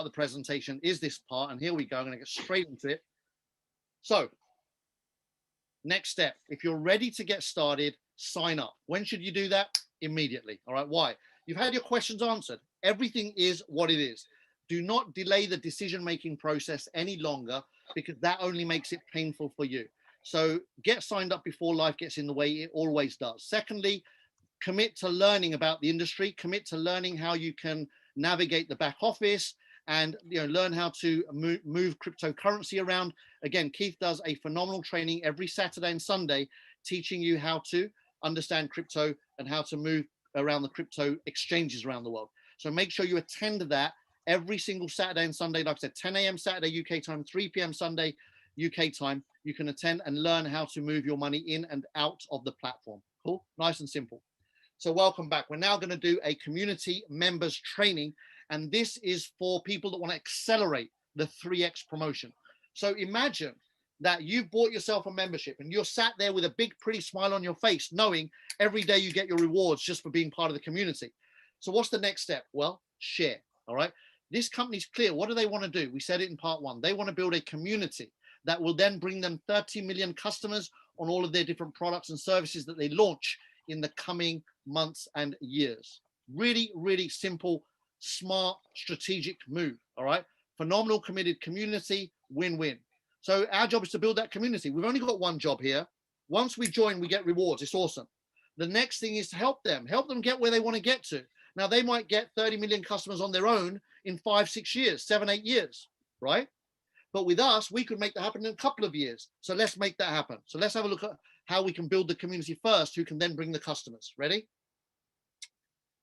of the presentation is this part. And here we go. I'm going to get straight into it. So next step, if you're ready to get started, sign up. When should you do that? Immediately. All right. Why? You've had your questions answered. Everything is what it is. Do not delay the decision-making process any longer, because that only makes it painful for you. So get signed up before life gets in the way. It always does. Secondly, commit to learning about the industry. Commit to learning how you can navigate the back office and learn how to move cryptocurrency around. Again, Keith does a phenomenal training every Saturday and Sunday, teaching you how to understand crypto and how to move around the crypto exchanges around the world. So make sure you attend that every single Saturday and Sunday. Like I said, 10 a.m. Saturday UK time, 3 p.m. Sunday UK time. You can attend and learn how to move your money in and out of the platform. Cool, nice and simple. So welcome back. We're now going to do a community members training, and this is for people that want to accelerate the 3x promotion. So imagine that you've bought yourself a membership and you're sat there with a big, pretty smile on your face, knowing every day you get your rewards just for being part of the community. So what's the next step? Well, share. All right. This company's clear. What do they want to do? We said it in part one. They want to build a community that will then bring them 30 million customers on all of their different products and services that they launch in the coming months and years. Really, really simple, smart, strategic move. All right. Phenomenal, committed community, win-win. So our job is to build that community. We've only got one job here. Once we join, we get rewards. It's awesome. The next thing is to help them get where they want to get to. Now, they might get 30 million customers on their own in 5, 6 years, 7, 8 years, right? But with us, we could make that happen in a couple of years. So let's make that happen. So let's have a look at how we can build the community first, who can then bring the customers. Ready?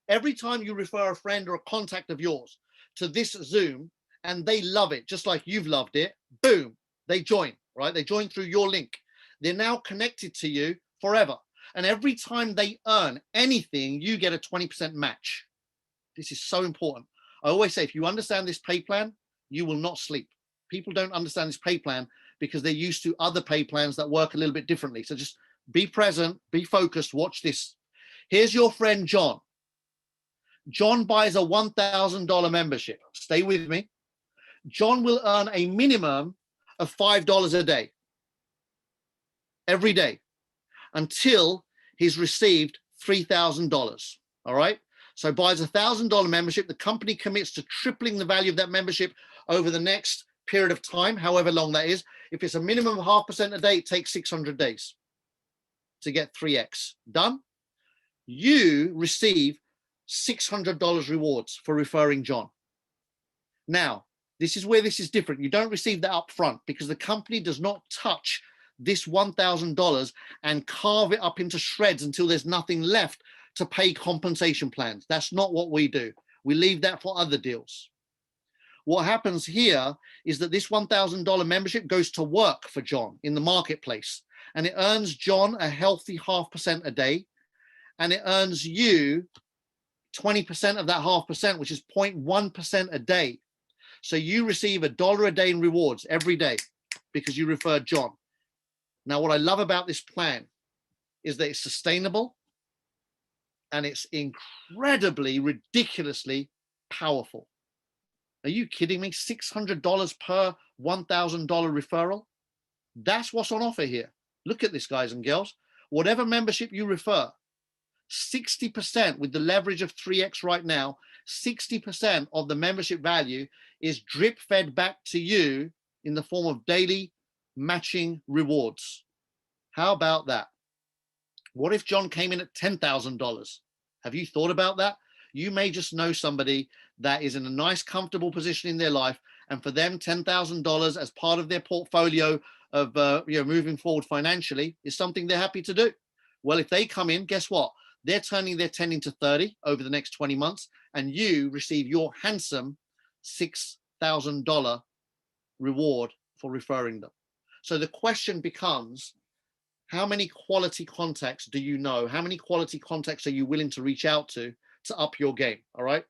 Every time you refer a friend or a contact of yours to this Zoom and they love it, just like you've loved it, boom, they join, right? They join through your link. They're now connected to you forever. And every time they earn anything, you get a 20% match. This is so important. I always say, if you understand this pay plan, you will not sleep. People don't understand this pay plan because they're used to other pay plans that work a little bit differently. So just be present, be focused, watch this. Here's your friend, John. John buys a $1,000 membership. Stay with me. John will earn a minimum of $5 a day, every day, until he's received $3,000. All right. So buys a $1,000 membership. The company commits to tripling the value of that membership over the next period of time, however long that is. If it's a minimum of 0.5% a day, it takes 600 days to get 3x done. You receive $600 rewards for referring John. Now, this is where this is different. You don't receive that up front because the company does not touch this $1,000 and carve it up into shreds until there's nothing left to pay compensation plans. That's not what we do. We leave that for other deals. What happens here is that this $1,000 membership goes to work for John in the marketplace, and it earns John a healthy 0.5% a day, and it earns you 20% of that 0.5%, which is 0.1% a day. So you receive $1 a day in rewards every day because you referred John. Now, what I love about this plan is that it's sustainable and it's incredibly, ridiculously powerful. Are you kidding me? $600 per $1,000 referral? That's what's on offer here. Look at this, guys and girls. Whatever membership you refer, 60% with the leverage of 3x right now, 60% of the membership value is drip fed back to you in the form of daily matching rewards. How about that? What if John came in at $10,000? Have you thought about that? You may just know somebody that is in a nice, comfortable position in their life, and for them, $10,000 as part of their portfolio of moving forward financially is something they're happy to do. Well, if they come in, guess what? They're turning their 10 into 30 over the next 20 months, and you receive your handsome $6,000 reward for referring them. So the question becomes, how many quality contacts do you know? How many quality contacts are you willing to reach out to up your game? All right.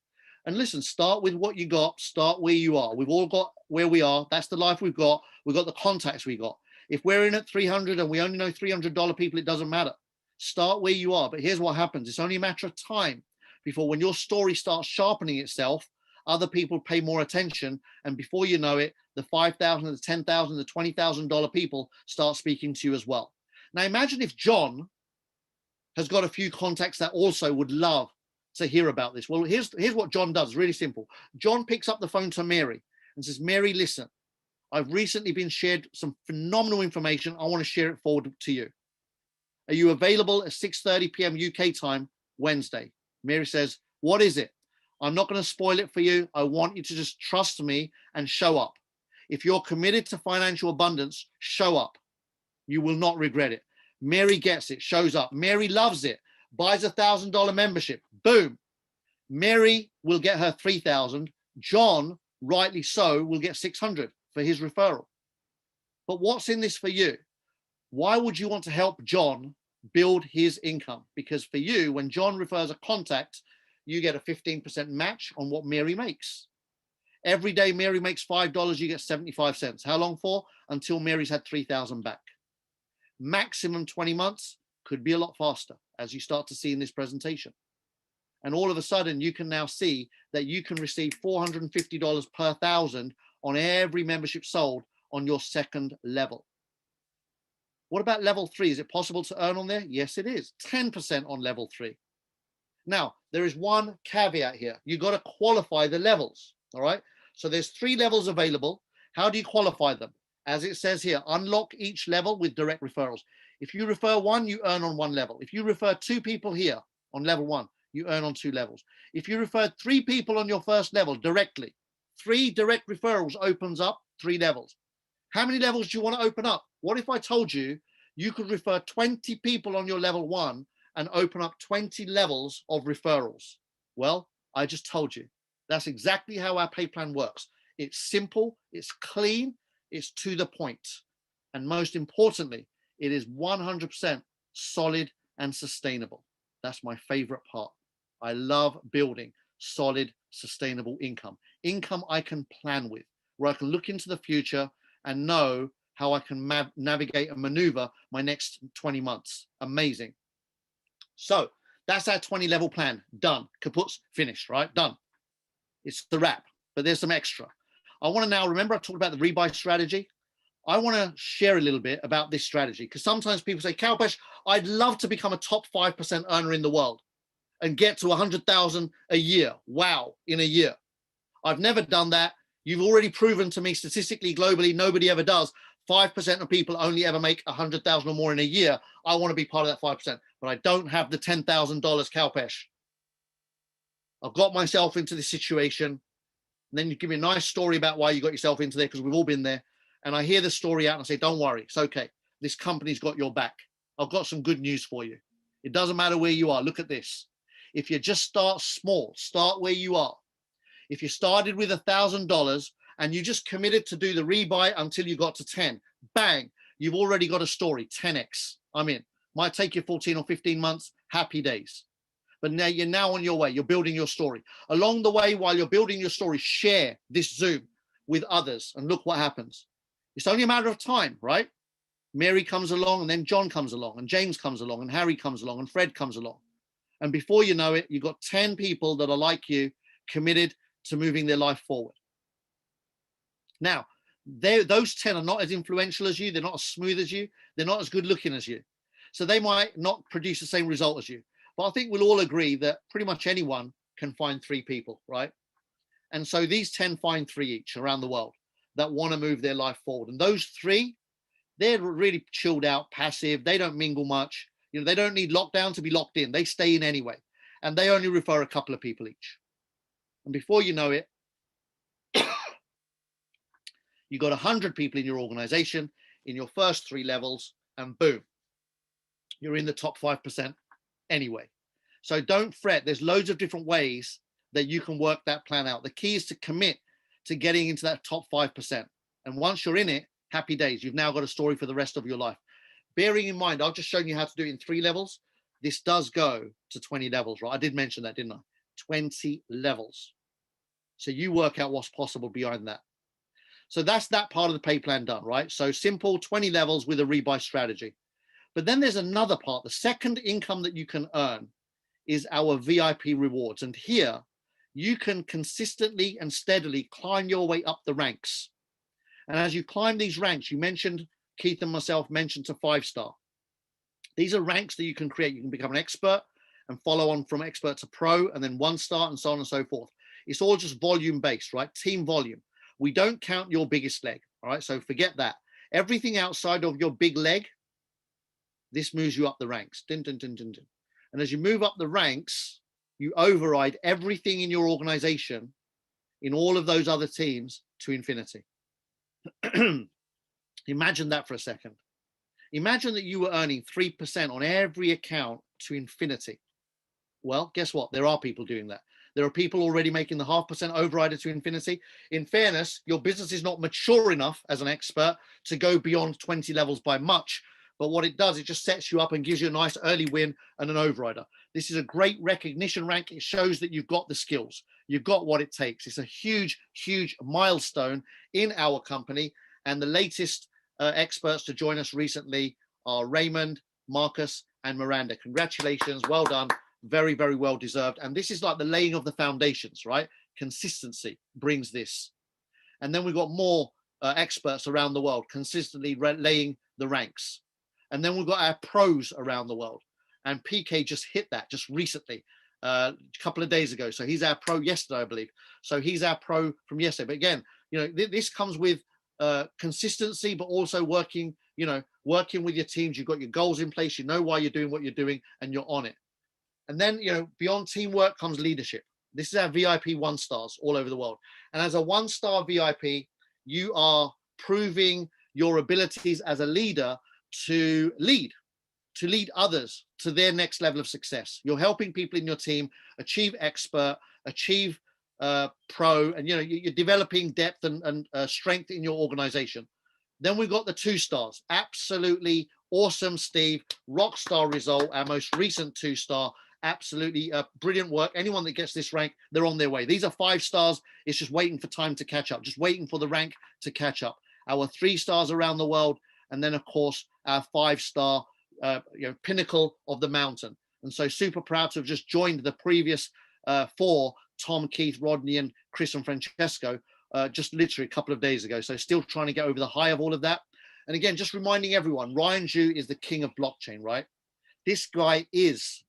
And listen, start with what you got, start where you are. We've all got where we are. That's the life we've got. We've got the contacts we got. If we're in at 300 and we only know $300 people, it doesn't matter. Start where you are. But here's what happens. It's only a matter of time before, when your story starts sharpening itself, other people pay more attention. And before you know it, the $5,000, the $10,000, the $20,000 people start speaking to you as well. Now imagine if John has got a few contacts that also would love to hear about this. Well, here's what John does. It's really simple. John picks up the phone to Mary and says, Mary, listen, I've recently been shared some phenomenal information. I want to share it forward to you. Are you available at 6:30 p.m. UK time, Wednesday? Mary says, what is it? I'm not going to spoil it for you. I want you to just trust me and show up. If you're committed to financial abundance, show up. You will not regret it. Mary gets it, shows up. Mary loves it, buys $1,000 membership. Boom. Mary will get her 3,000. John, rightly so, will get 600 for his referral. But what's in this for you? Why would you want to help John build his income? Because for you, when John refers a contact, you get a 15% match on what Mary makes. Every day Mary makes $5, you get 75 cents. How long for? Until Mary's had 3,000 back. Maximum 20 months, could be a lot faster, as you start to see in this presentation. And all of a sudden, you can now see that you can receive $450 per 1,000 on every membership sold on your second level. What about level 3? Is it possible to earn on there? Yes, it is. 10% on level 3. Now, there is one caveat here. You've got to qualify the levels, all right? So there's 3 levels available. How do you qualify them? As it says here, unlock each level with direct referrals. If you refer 1, you earn on 1 level. If you refer 2 people here on level 1, you earn on 2 levels. If you refer 3 people on your first level directly, 3 direct referrals opens up 3 levels. How many levels do you want to open up? What if I told you you could refer 20 people on your level 1 and open up 20 levels of referrals? Well, I just told you. That's exactly how our pay plan works. It's simple, it's clean, it's to the point. And most importantly, it is 100% solid and sustainable. That's my favorite part. I love building solid, sustainable income. Income I can plan with, where I can look into the future and know how I can navigate and maneuver my next 20 months. Amazing. So that's our 20 level plan. Done. Kaput's finished, right? Done. It's the wrap, but there's some extra. I want to now, remember I talked about the rebuy strategy? I want to share a little bit about this strategy, because sometimes people say, Kalpesh, I'd love to become a top 5% earner in the world and get to 100,000 a year. Wow, in a year. I've never done that. You've already proven to me statistically, globally, nobody ever does. 5% of people only ever make 100,000 or more in a year. I want to be part of that 5%, but I don't have the $10,000, Kalpesh. I've got myself into this situation. And then you give me a nice story about why you got yourself into there, because we've all been there. And I hear the story out and I say, don't worry, it's okay. This company's got your back. I've got some good news for you. It doesn't matter where you are. Look at this. If you just start small, start where you are. If you started with $1,000 and you just committed to do the rebuy until you got to 10, bang, you've already got a story, 10x. I'm in. Might take you 14 or 15 months, happy days. But now you're now on your way. You're building your story. Along the way, while you're building your story, share this Zoom with others and look what happens. It's only a matter of time, right? Mary comes along, and then John comes along, and James comes along, and Harry comes along, and Fred comes along. And before you know it, you've got 10 people that are like you, committed to moving their life forward. Now, those 10 are not as influential as you. They're not as smooth as you. They're not as good looking as you. So they might not produce the same result as you. But I think we'll all agree that pretty much anyone can find 3 people, right? And so these 10 find 3 each around the world that want to move their life forward. And those 3, they're really chilled out, passive. They don't mingle much. You know, they don't need lockdown to be locked in. They stay in anyway. And they only refer a couple of people each. And before you know it, you got 100 people in your organization, in your first 3 levels, and boom, you're in the top 5% anyway. So don't fret. There's loads of different ways that you can work that plan out. The key is to commit to getting into that top 5%. And once you're in it, happy days. You've now got a story for the rest of your life. Bearing in mind, I've just shown you how to do it in 3 levels. This does go to 20 levels, right? I did mention that, didn't I? 20 levels. So you work out what's possible beyond that. So that's that part of the pay plan done, right? So simple 20 levels with a rebuy strategy. But then there's another part. The second income that you can earn is our VIP rewards. And here you can consistently and steadily climb your way up the ranks. And as you climb these ranks, you mentioned, Keith and myself mentioned to 5-star. These are ranks that you can create. You can become an expert and follow on from expert to pro, and then 1-star, and so on and so forth. It's all just volume based, right? Team volume. We don't count your biggest leg, all right? So forget that. Everything outside of your big leg, this moves you up the ranks. Dun, dun, dun, dun, dun. And as you move up the ranks, you override everything in your organization, in all of those other teams, to infinity. Imagine that for a second. Imagine that you were earning 3% on every account to infinity. Well, guess what? There are people doing that. There are people already making the 0.5% overrider to infinity. In fairness, your business is not mature enough as an expert to go beyond 20 levels by much. But what it does, it just sets you up and gives you a nice early win and an overrider. This is a great recognition rank. It shows that you've got the skills. You've got what it takes. It's a huge, huge milestone in our company. And the latest experts to join us recently are Raymond, Marcus, and Miranda. Congratulations. Well done. Very, very well deserved. And this is like the laying of the foundations, right? Consistency brings this. And then we've got more experts around the world consistently laying the ranks. And then we've got our pros around the world. And PK just hit that just recently, a couple of days ago. So he's our pro yesterday, I believe. So he's our pro from yesterday. But again, you know, this comes with consistency, but also working with your teams. You've got your goals in place. You know why you're doing what you're doing, and you're on it. And then, you know, beyond teamwork comes leadership. This is our VIP 1-stars all over the world. And as a 1-star VIP, you are proving your abilities as a leader to lead others to their next level of success. You're helping people in your team achieve expert, achieve pro, and, you know, you're developing depth and strength in your organization. Then we've got the 2-stars. Absolutely awesome, Steve. Rock star result, our most recent 2-star. Absolutely brilliant work. Anyone that gets this rank, they're on their way. These are 5-stars. It's just waiting for time to catch up, just waiting for the rank to catch up. Our 3-stars around the world, and then, of course, our 5-star pinnacle of the mountain. And so super proud to have just joined the previous 4, Tom, Keith, Rodney, and Chris and Francesco, just literally a couple of days ago. So still trying to get over the high of all of that. And again, just reminding everyone, Ryan Zhu is the king of blockchain, right? This guy is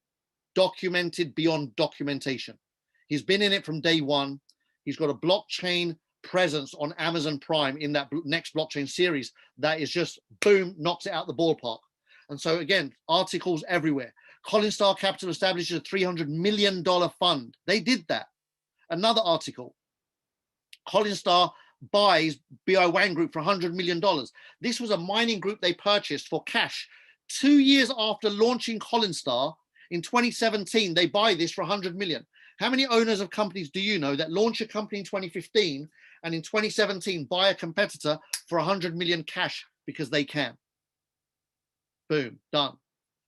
documented beyond documentation. He's been in it from day one. He's got a blockchain presence on Amazon Prime in that next blockchain series that is just, boom, knocks it out the ballpark. And so again, articles everywhere. Colin Star Capital establishes a $300 million fund. They did that. Another article. Colin Star buys BI Wang Group for $100 million. This was a mining group they purchased for cash. 2 years after launching Colin Star in 2017, they buy this for $100 million. How many owners of companies do you know that launch a company in 2015 and in 2017 buy a competitor for $100 million cash because they can? Boom, done.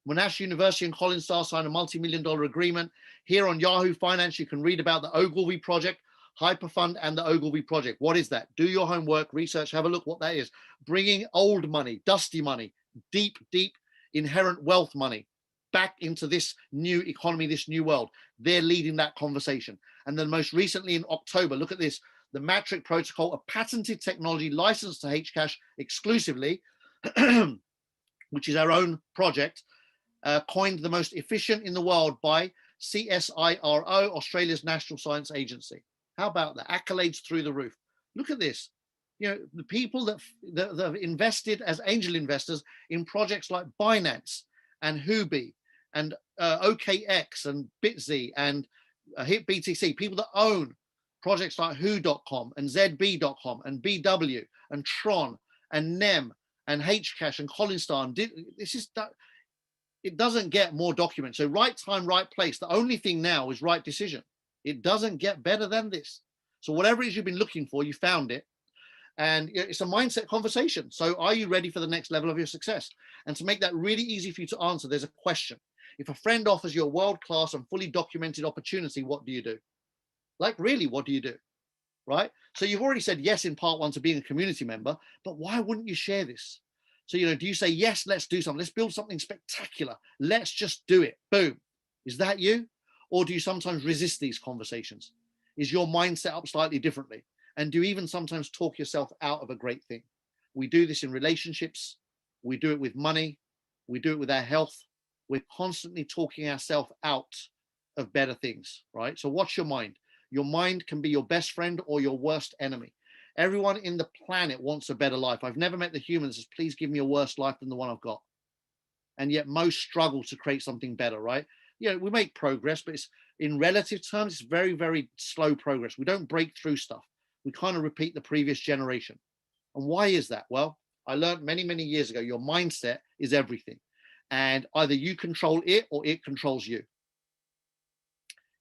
Monash University and Colin Star signed a multi-million-dollar agreement. Here on Yahoo Finance, you can read about the Ogilvy project, Hyperfund, and the Ogilvy project. What is that? Do your homework, research, have a look what that is. Bringing old money, dusty money, deep, deep inherent wealth money back into this new economy, this new world. They're leading that conversation. And then most recently in October, look at this, the Matrix Protocol, a patented technology licensed to Hcash exclusively, which is our own project, coined the most efficient in the world by CSIRO, Australia's National Science Agency. How about that? Accolades through the roof. Look at this. You know, the people that have invested as angel investors in projects like Binance and Huobi and OKX and Bitz and HitBTC, people that own projects like Who.com and ZB.com and BW and Tron and NEM and Hcash and Colin Star. This is that. It doesn't get more documents. So right time, right place. The only thing now is right decision. It doesn't get better than this. So whatever it is you've been looking for, you found it. And it's a mindset conversation. So are you ready for the next level of your success? And to make that really easy for you to answer, there's a question. If a friend offers you a world-class and fully documented opportunity, what do you do? Like, really, what do you do? Right? So you've already said yes in part 1 to being a community member, but why wouldn't you share this? So, you know, do you say, yes, let's do something. Let's build something spectacular. Let's just do it. Boom. Is that you? Or do you sometimes resist these conversations? Is your mind set up slightly differently? And do you even sometimes talk yourself out of a great thing? We do this in relationships. We do it with money. We do it with our health. We're constantly talking ourselves out of better things, right? So watch your mind. Your mind can be your best friend or your worst enemy. Everyone in the planet wants a better life. I've never met the human that says, please give me a worse life than the one I've got. And yet most struggle to create something better, right? You know, we make progress, but it's in relative terms, it's very, very slow progress. We don't break through stuff. We kind of repeat the previous generation. And why is that? Well, I learned many, many years ago, your mindset is everything. And either you control it or it controls you.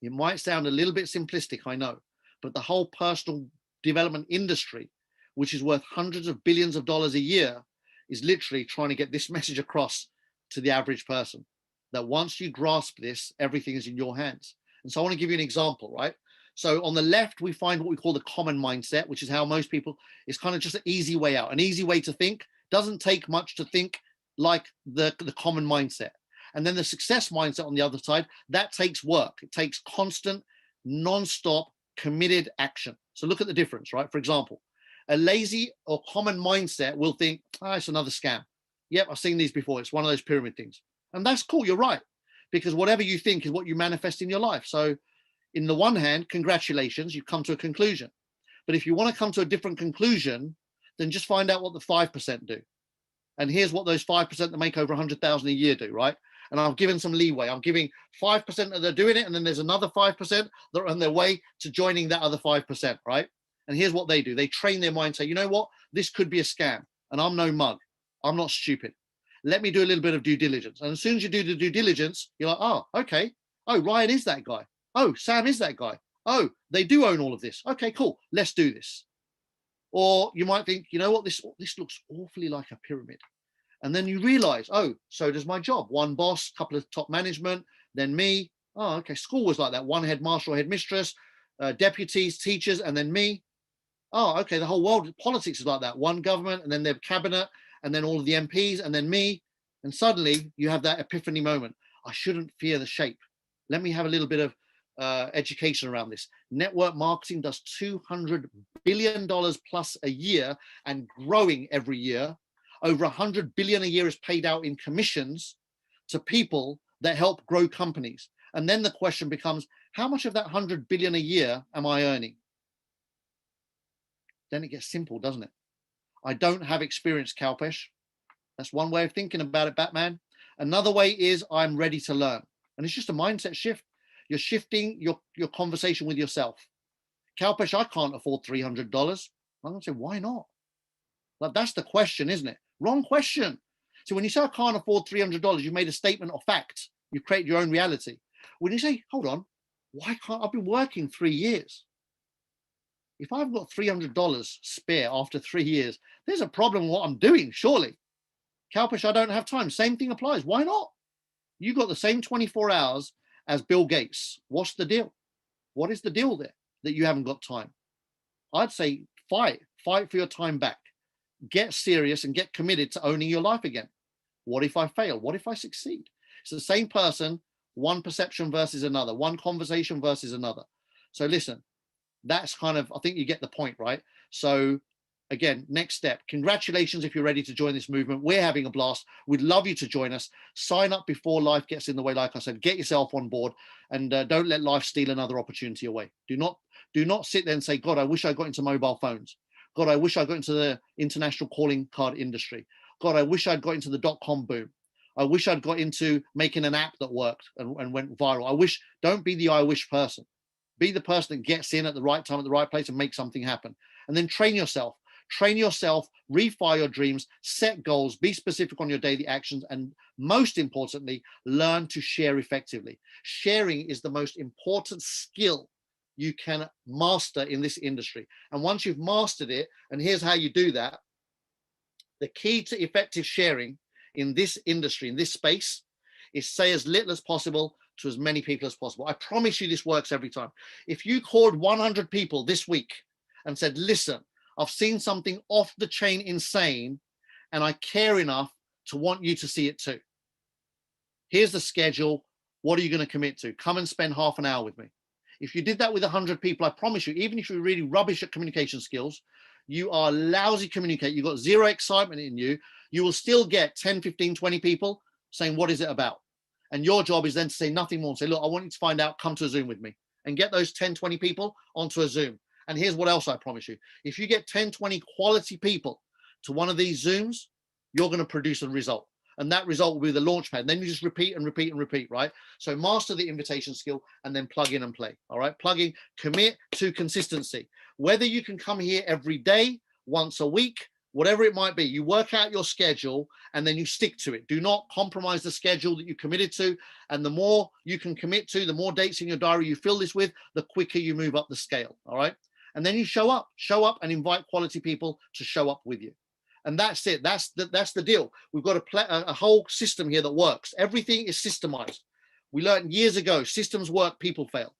It might sound a little bit simplistic, I know, but the whole personal development industry, which is worth hundreds of billions of dollars a year, is literally trying to get this message across to the average person, that once you grasp this, everything is in your hands. And so I want to give you an example, right? So on the left, we find what we call the common mindset, which is how most people, it's kind of just an easy way out, an easy way to think. Doesn't take much to think like the common mindset. And then the success mindset on the other side, that takes work. It takes constant, non-stop, committed action. So look at the difference, right? For example, a lazy or common mindset will think, oh, it's another scam. Yep, I've seen these before. It's one of those pyramid things. And that's cool. You're right. Because whatever you think is what you manifest in your life. So in the one hand, congratulations, you've come to a conclusion. But if you want to come to a different conclusion, then just find out what the 5% do. And here's what those 5% that make over 100,000 a year do, right? And I've given some leeway. I'm giving 5% that they're doing it, and then there's another 5% that are on their way to joining that other 5%, right? And here's what they do. They train their mind, say, you know what? This could be a scam, and I'm no mug. I'm not stupid. Let me do a little bit of due diligence. And as soon as you do the due diligence, you're like, oh, okay. Oh, Ryan is that guy. Oh, Sam is that guy. Oh, they do own all of this. Okay, cool. Let's do this. Or you might think, you know what? This looks awfully like a pyramid. And then you realize, oh, so does my job. One boss, couple of top management, then me. Oh, okay. School was like that. One headmaster or headmistress, deputies, teachers, and then me. Oh, okay. The whole world, politics is like that. One government, and then their cabinet, and then all of the MPs, and then me. And suddenly you have that epiphany moment. I shouldn't fear the shape. Let me have a little bit of education around this. Network marketing does $200 billion plus a year and growing every year. Over 100 billion a year is paid out in commissions to people that help grow companies. And then the question becomes, how much of that 100 billion a year am I earning? Then it gets simple, doesn't it? I don't have experience, Kalpesh. That's one way of thinking about it, Batman. Another way is I'm ready to learn. And it's just a mindset shift. You're shifting your conversation with yourself. Kalpesh, I can't afford $300. I'm going to say, why not? Like, that's the question, isn't it? Wrong question. So when you say I can't afford $300, you've made a statement of fact. You've created your own reality. When you say, hold on, why can't I've been working 3 years? If I've got $300 spare after 3 years, there's a problem with what I'm doing, surely. Kalpesh, I don't have time. Same thing applies. Why not? You got the same 24 hours as Bill Gates. What's the deal? What is the deal there that you haven't got time? I'd say fight for your time back. Get serious and get committed to owning your life again. What if I fail? What if I succeed? It's the same person, one perception versus another, one conversation versus another. So listen, that's kind of, I think you get the point, right? So again, next step, congratulations if you're ready to join this movement. We're having a blast. We'd love you to join us. Sign up before life gets in the way. Like I said, get yourself on board and don't let life steal another opportunity away. Do not sit there and say, God, I wish I got into mobile phones. God, I wish I got into the international calling card industry. God, I wish I'd got into the .com boom. I wish I'd got into making an app that worked and went viral. Don't be the I wish person. Be the person that gets in at the right time, at the right place and make something happen. And then train yourself, refire your dreams, set goals, be specific on your daily actions. And most importantly, learn to share effectively. Sharing is the most important skill you can master in this industry. And once you've mastered it, and here's how you do that, the key to effective sharing in this industry, in this space, is say as little as possible to as many people as possible. I promise you this works every time. If you called 100 people this week and said, listen, I've seen something off the chain insane and I care enough to want you to see it too. Here's the schedule. What are you going to commit to? Come and spend half an hour with me. If you did that with 100 people, I promise you, even if you're really rubbish at communication skills, you are lousy communicate, you've got zero excitement in you, you will still get 10, 15, 20 people saying, what is it about? And your job is then to say nothing more and say, look, I want you to find out, come to a Zoom with me, and get those 10, 20 people onto a Zoom. And here's what else I promise you. If you get 10, 20 quality people to one of these Zooms, you're going to produce a result. And that result will be the launch pad. And then you just repeat and repeat and repeat, right? So master the invitation skill and then plug in and play, all right? Plug in, commit to consistency. Whether you can come here every day, once a week, whatever it might be, you work out your schedule and then you stick to it. Do not compromise the schedule that you committed to. And the more you can commit to, the more dates in your diary you fill this with, the quicker you move up the scale, all right? And then you show up and invite quality people to show up with you. And that's it. That's the deal. We've got a whole system here that works. Everything is systemized. We learned years ago, systems work, people fail.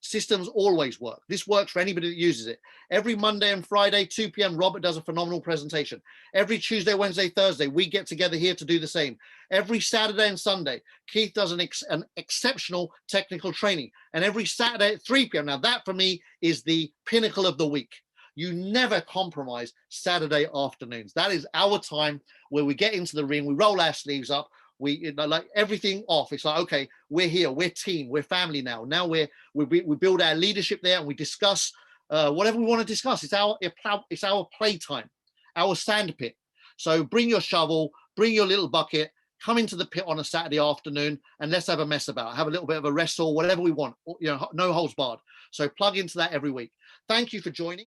Systems always work. This works for anybody that uses it. Every Monday and Friday, 2 p.m., Robert does a phenomenal presentation. Every Tuesday, Wednesday, Thursday, we get together here to do the same. Every Saturday and Sunday, Keith does an exceptional technical training. And every Saturday at 3 p.m. Now that for me is the pinnacle of the week. You never compromise Saturday afternoons. That is our time where we get into the ring, we roll our sleeves up, we like everything off. It's like, okay, we're here, we're team, we're family now. Now we build our leadership there and we discuss whatever we want to discuss. It's our playtime, our sand pit. So bring your shovel, bring your little bucket, come into the pit on a Saturday afternoon and let's have a mess about it. Have a little bit of a wrestle, whatever we want, you know, no holds barred. So plug into that every week. Thank you for joining.